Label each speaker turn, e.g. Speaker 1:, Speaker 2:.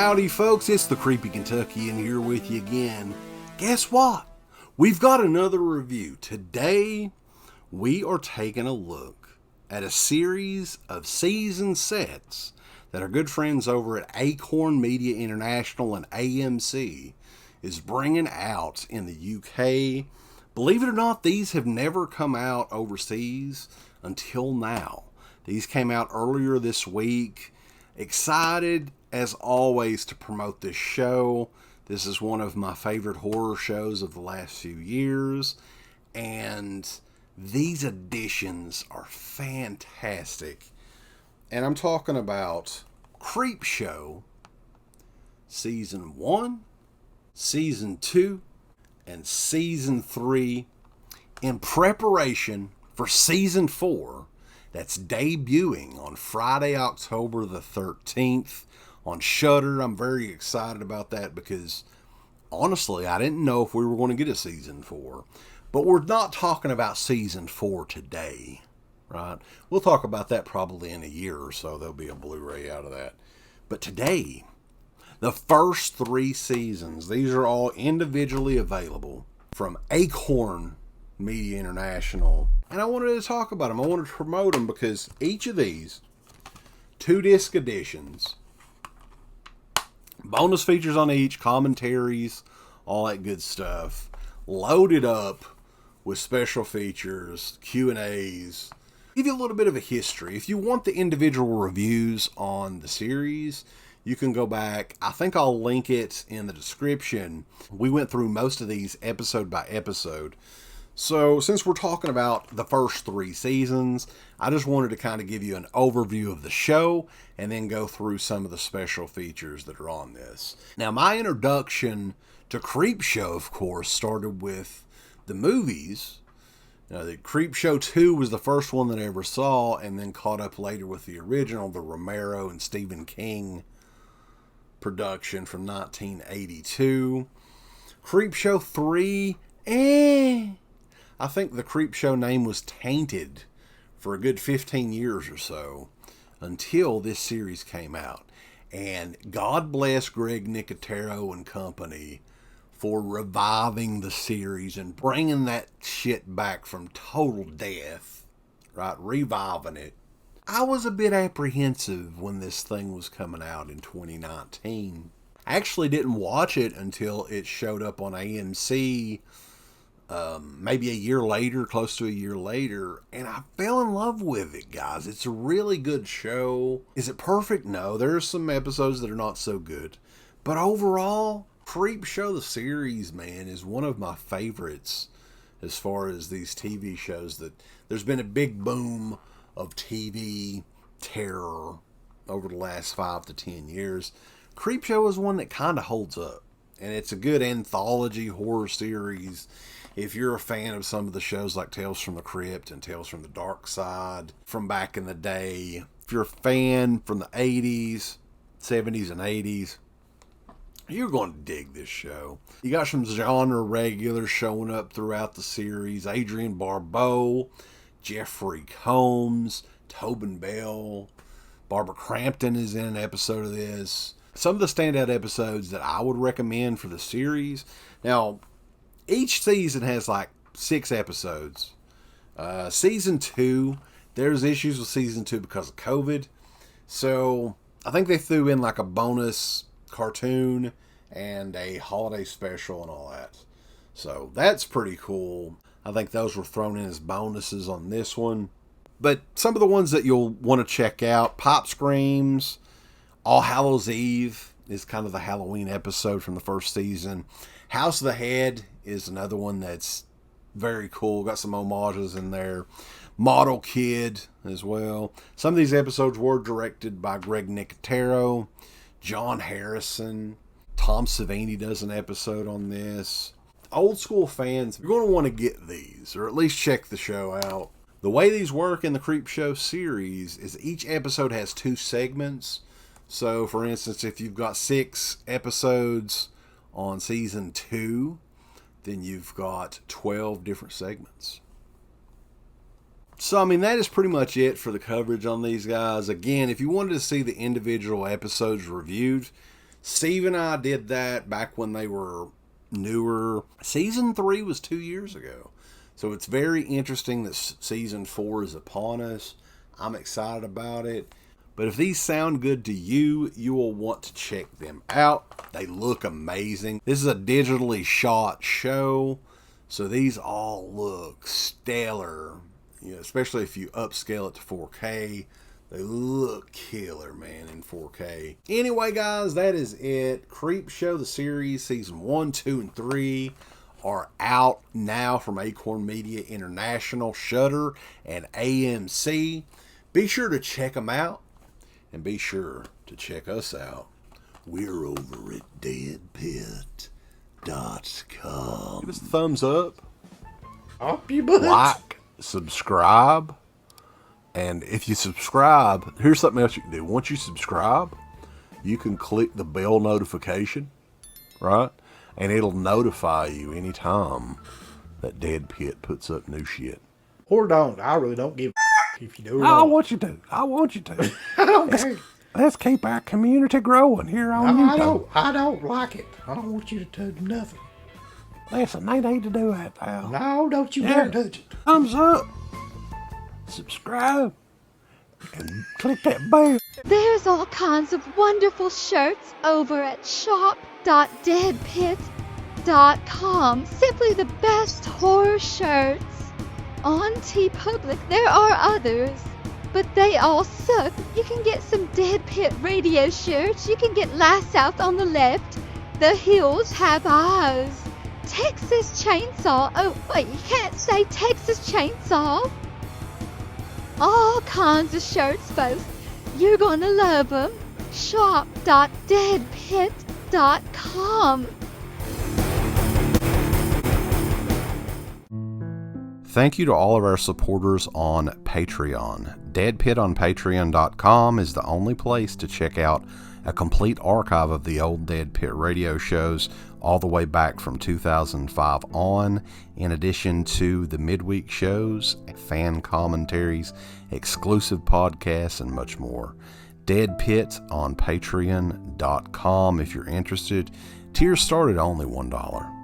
Speaker 1: Howdy folks, it's the Creepy Kentuckian here with you again. Guess what? We've got another review. Today, we are taking a look at a series of season sets that our good friends over at Acorn Media International and AMC is bringing out in the UK. Believe it or not, these have never come out overseas until now. These came out earlier this week. Excited, as always, to promote this show. This is one of my favorite horror shows of the last few years. And these editions are fantastic. And I'm talking about Creepshow Season 1, Season 2, and Season 3 in preparation for Season 4 that's debuting on Friday, October the 13th on Shudder. I'm very excited about that because, honestly, I didn't know if we were going to get a Season 4. But we're not talking about Season 4 today, right? We'll talk about that probably in a year or so. There'll be a Blu-ray out of that. But today, the first 3 seasons, these are all individually available from Acorn Media International. And I wanted to talk about them. I wanted to promote them because each of these 2-disc editions, bonus features on each, commentaries, all that good stuff, loaded up with special features, Q&As, give you a little bit of a history. If you want the individual reviews on the series, you can go back. I think I'll link it in the description. We went through most of these episode by episode. So since we're talking about the first 3 seasons, I just wanted to kind of give you an overview of the show and then go through some of the special features that are on this. Now, my introduction to Creepshow, of course, started with the movies. The Creepshow 2 was the first one that I ever saw, and then caught up later with the original, the Romero and Stephen King production from 1982. Creepshow 3, I think the Creepshow name was tainted for a good 15 years or so until this series came out. And God bless Greg Nicotero and company for reviving the series and bringing that shit back from total death, right? Reviving it. I was a bit apprehensive when this thing was coming out in 2019. I actually didn't watch it until it showed up on AMC maybe a year later, close to a year later, and I fell in love with it, guys. It's a really good show. Is it perfect? No, there's some episodes that are not so good, but overall, Creepshow the series, man, is one of my favorites as far as these TV shows. That there's been a big boom of TV terror over the last 5 to 10 years. Creepshow is one that kind of holds up, and it's a good anthology horror series. If you're a fan of some of the shows like Tales from the Crypt and Tales from the Dark Side from back in the day, if you're a fan from the 80s, 70s, and 80s, you're going to dig this show. You got some genre regulars showing up throughout the series. Adrienne Barbeau, Jeffrey Combs, Tobin Bell, Barbara Crampton is in an episode of this. Some of the standout episodes that I would recommend for the series. Now, each season has like 6 episodes. Season 2, there's issues with Season 2 because of COVID. So I think they threw in like a bonus cartoon and a holiday special and all that. So that's pretty cool. I think those were thrown in as bonuses on this one. But some of the ones that you'll want to check out, Pop Screams, All Hallows Eve is kind of the Halloween episode from the first season. House of the Head is another one that's very cool. Got some homages in there. Model Kid as well. Some of these episodes were directed by Greg Nicotero. John Harrison. Tom Savini does an episode on this. Old school fans, you're going to want to get these, or at least check the show out. The way these work in the Creepshow series is each episode has 2 segments. So, for instance, if you've got 6 episodes on Season 2, then you've got 12 different segments. So, I mean, that is pretty much it for the coverage on these guys. Again, if you wanted to see the individual episodes reviewed, Steve and I did that back when they were newer. Season 3 was 2 years ago. So it's very interesting that season 4 is upon us. I'm excited about it. But if these sound good to you, you will want to check them out. They look amazing. This is a digitally shot show, so these all look stellar. You know, especially if you upscale it to 4K. They look killer, man, in 4K. Anyway, guys, that is it. Creepshow, the series, season 1, 2, and 3 are out now from Acorn Media International, Shudder, and AMC. Be sure to check them out. And be sure to check us out. We're over at deadpit.com. Give us a thumbs up.
Speaker 2: Up your butt.
Speaker 1: Like, subscribe. And if you subscribe, here's something else you can do. Once you subscribe, you can click the bell notification, right? And it'll notify you anytime that Dead Pit puts up new shit.
Speaker 2: Or don't. I really don't give a if you do or
Speaker 1: I
Speaker 2: don't.
Speaker 1: want you to. I want you to.
Speaker 2: I don't care.
Speaker 1: Let's keep our community growing here on YouTube.
Speaker 2: I don't like it. I don't want you to touch nothing.
Speaker 1: Listen, they need to do that now.
Speaker 2: No, don't you dare touch it.
Speaker 1: Thumbs up. Subscribe. And click that bell.
Speaker 3: There's all kinds of wonderful shirts over at shop.deadpit.com. Simply the best horror shirts. On TeePublic, there are others, but they all suck. You can get some Dead Pit radio shirts. You can get Last South on the left. The Hills Have Eyes. Texas Chainsaw. Oh, wait, you can't say Texas Chainsaw. All kinds of shirts, folks. You're gonna love them. Shop.deadpit.com.
Speaker 1: Thank you to all of our supporters on Patreon. Dead Pit on Patreon.com is the only place to check out a complete archive of the old Dead Pit radio shows all the way back from 2005 on, in addition to the midweek shows, fan commentaries, exclusive podcasts, and much more. Dead Pit on Patreon.com if you're interested. Tiers start at only $1.